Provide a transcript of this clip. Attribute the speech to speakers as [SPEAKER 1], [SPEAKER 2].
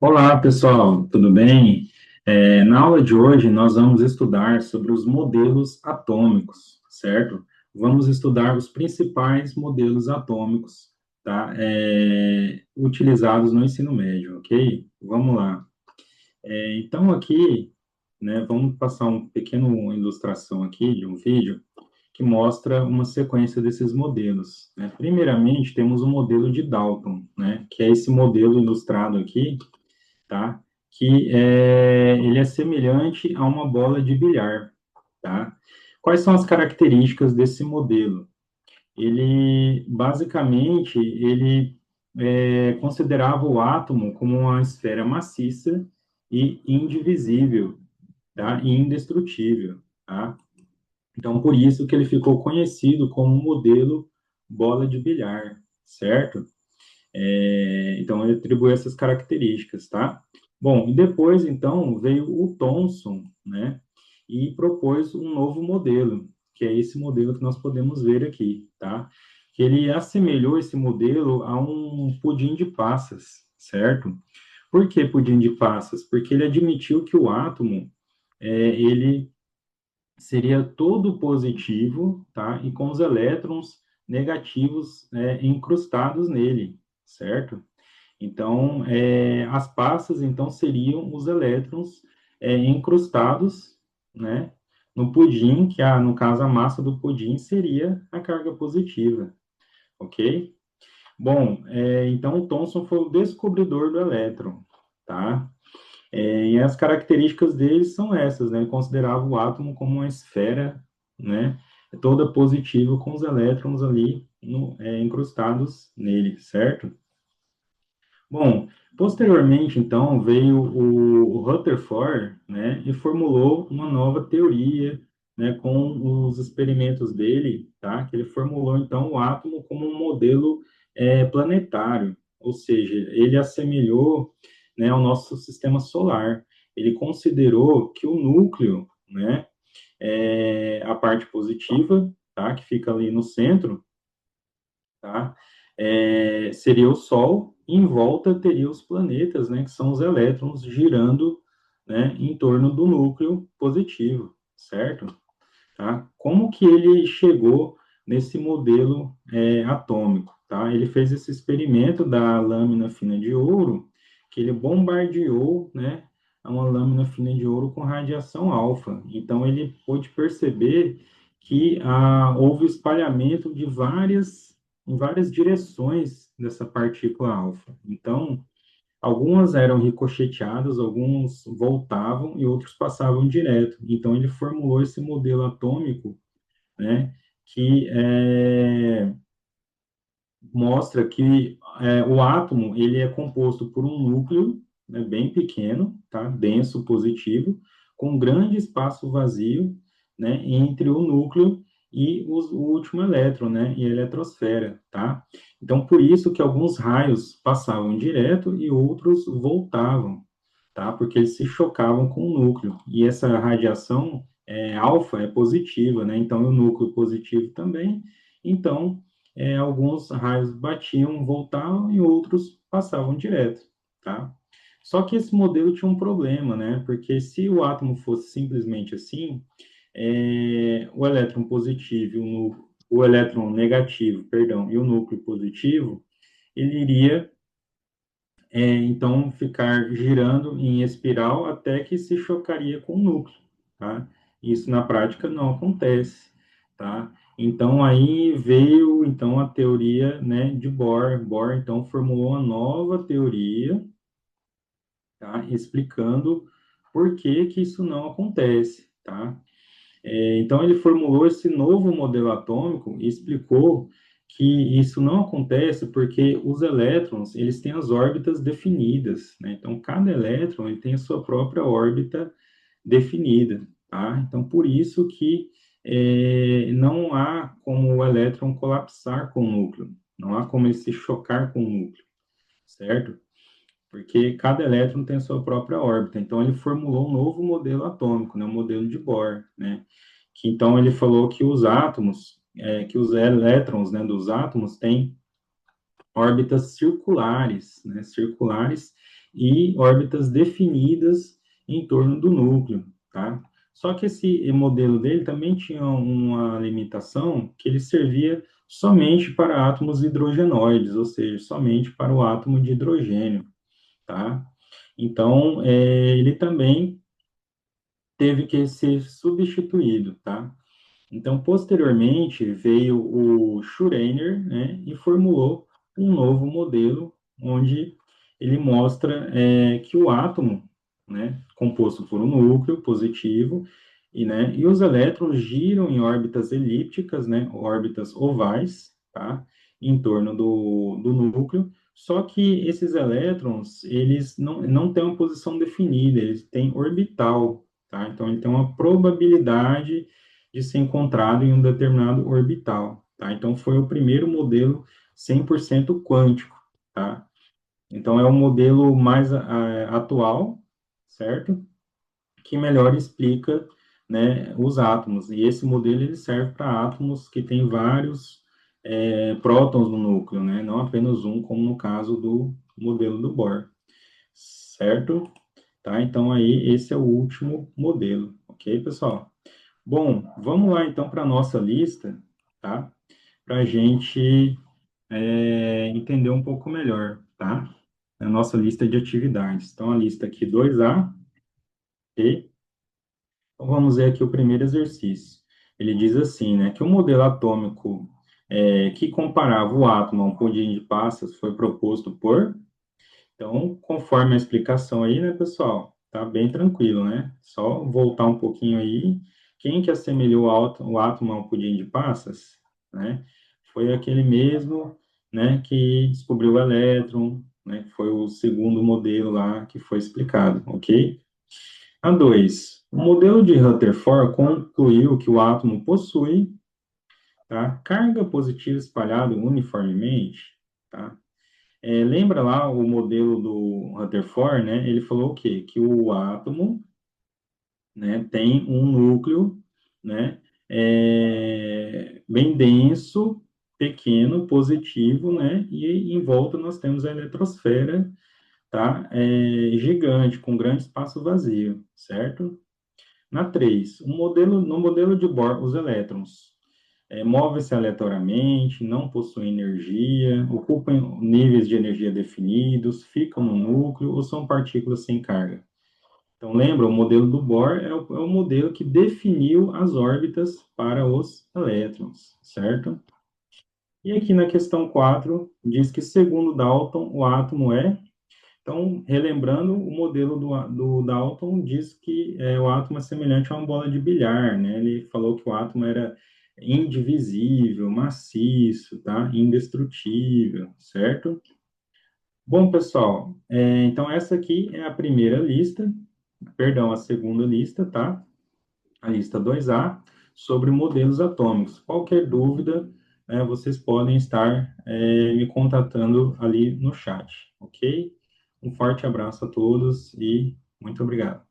[SPEAKER 1] Olá, pessoal, tudo bem? Na aula de hoje, nós vamos estudar sobre os modelos atômicos, certo? Vamos estudar os principais modelos atômicos, tá? Utilizados no ensino médio, ok? Vamos lá. Então, aqui, né, vamos passar uma pequena ilustração aqui de um vídeo que mostra uma sequência desses modelos, né? Primeiramente, temos o modelo de Dalton, né, que é esse modelo ilustrado aqui, tá? Ele é semelhante a uma bola de bilhar, tá? Quais são as características desse modelo? Basicamente, ele considerava o átomo como uma esfera maciça e indivisível, tá? E indestrutível, tá? Então, por isso que ele ficou conhecido como modelo bola de bilhar, certo? Então, ele atribui essas características, tá? Bom, e depois, então, veio o Thomson, né? E propôs um novo modelo, que é esse modelo que nós podemos ver aqui, tá? Que ele assemelhou esse modelo a um pudim de passas, certo? Por que pudim de passas? Porque ele admitiu que o átomo, ele seria todo positivo, tá? E com os elétrons negativos, incrustados nele, certo? Então, as passas, então, seriam os elétrons incrustados, né, no pudim, no caso, a massa do pudim seria a carga positiva, ok? Bom, então, o Thomson foi o descobridor do elétron, tá? E as características dele são essas, né? Ele considerava o átomo como uma esfera, né, toda positiva com os elétrons ali incrustados nele, certo? Bom, posteriormente, então, veio o Rutherford, né, e formulou uma nova teoria, né, com os experimentos dele, tá, que ele formulou, então, o átomo como um modelo planetário, ou seja, ele assemelhou, né, ao nosso sistema solar. Ele considerou que o núcleo, né, a parte positiva, tá, que fica ali no centro, tá? Seria o Sol, e em volta teria os planetas, né, que são os elétrons girando, né, em torno do núcleo positivo, certo? Tá? Como que ele chegou nesse modelo atômico? Tá? Ele fez esse experimento da lâmina fina de ouro, que ele bombardeou, né, uma lâmina fina de ouro com radiação alfa. Então, ele pôde perceber que houve espalhamento em várias direções dessa partícula alfa. Então, algumas eram ricocheteadas, alguns voltavam e outros passavam direto. Então, ele formulou esse modelo atômico, né, que mostra que o átomo ele é composto por um núcleo, né, bem pequeno, tá, denso, positivo, com grande espaço vazio, né, entre o núcleo e o último elétron, né, e a eletrosfera, tá? Então, por isso que alguns raios passavam direto e outros voltavam, tá? Porque eles se chocavam com o núcleo. E essa radiação alfa é positiva, né? Então, o núcleo positivo também. Então, alguns raios batiam, voltavam e outros passavam direto, tá? Só que esse modelo tinha um problema, né? Porque se o átomo fosse simplesmente assim, o elétron positivo e o elétron negativo, perdão, e o núcleo positivo, ele iria então ficar girando em espiral até que se chocaria com o núcleo, tá? Isso na prática não acontece, tá? Então aí veio então a teoria, né, de Bohr. Bohr então formulou uma nova teoria, tá? Explicando por que que isso não acontece, tá? Então, ele formulou esse novo modelo atômico e explicou que isso não acontece porque os elétrons, eles têm as órbitas definidas, né? Então, cada elétron, ele tem a sua própria órbita definida, tá? Então, por isso que não há como o elétron colapsar com o núcleo, não há como ele se chocar com o núcleo, certo? Porque cada elétron tem a sua própria órbita. Então, ele formulou um novo modelo atômico, né? O modelo de Bohr, né? Que então ele falou que os átomos, que os elétrons, né, dos átomos têm órbitas circulares, né, circulares, e órbitas definidas em torno do núcleo, tá? Só que esse modelo dele também tinha uma limitação que ele servia somente para átomos hidrogenoides, ou seja, somente para o átomo de hidrogênio, tá? Então, ele também teve que ser substituído, tá? Então, posteriormente, veio o Schrödinger, né, e formulou um novo modelo, onde ele mostra que o átomo, né, composto por um núcleo positivo, e os elétrons giram em órbitas elípticas, né, órbitas ovais, tá, em torno do núcleo, só que esses elétrons, eles não têm uma posição definida, eles têm orbital, tá? Então, ele tem uma probabilidade de ser encontrado em um determinado orbital, tá? Então, foi o primeiro modelo 100% quântico, tá? Então, é o modelo mais atual, certo? Que melhor explica, né, os átomos. E esse modelo ele serve para átomos que têm vários prótons no núcleo, né? Não apenas um, como no caso do modelo do Bohr, certo? Tá? Então, aí, esse é o último modelo, ok, pessoal? Bom, vamos lá então para a nossa lista, tá? Para a gente entender um pouco melhor, tá? A nossa lista de atividades. Então, a lista aqui 2A, ok? Então, vamos ver aqui o primeiro exercício. Ele diz assim, né, que o modelo atômico que comparava o átomo a um pudim de passas foi proposto por... Então, conforme a explicação aí, né, pessoal, tá bem tranquilo, né? Só voltar um pouquinho aí. Quem que assemelhou o átomo a um pudim de passas, né? Foi aquele mesmo, né, que descobriu o elétron, né? Foi o segundo modelo lá que foi explicado, ok? A 2. O modelo de Rutherford concluiu que o átomo possui, tá, carga positiva espalhada uniformemente, tá? Lembra lá o modelo do Rutherford, né? Ele falou o quê? Que o átomo, né, tem um núcleo, né, bem denso, pequeno, positivo, né? E em volta nós temos a eletrosfera, tá? Gigante, com grande espaço vazio, certo? Na 3, no modelo de Bohr, os elétrons movem-se aleatoriamente, não possuem energia, ocupam níveis de energia definidos, ficam no núcleo ou são partículas sem carga. Então, lembra, o modelo do Bohr é o modelo que definiu as órbitas para os elétrons, certo? E aqui na questão 4 diz que, segundo Dalton, o átomo é... Então, relembrando, o modelo do Dalton diz que o átomo é semelhante a uma bola de bilhar, né? Ele falou que o átomo era indivisível, maciço, tá? Indestrutível, certo? Bom, pessoal, então essa aqui é a primeira lista, perdão, a segunda lista, tá? A lista 2A, sobre modelos atômicos. Qualquer dúvida, vocês podem estar me contatando ali no chat, ok? Um forte abraço a todos e muito obrigado.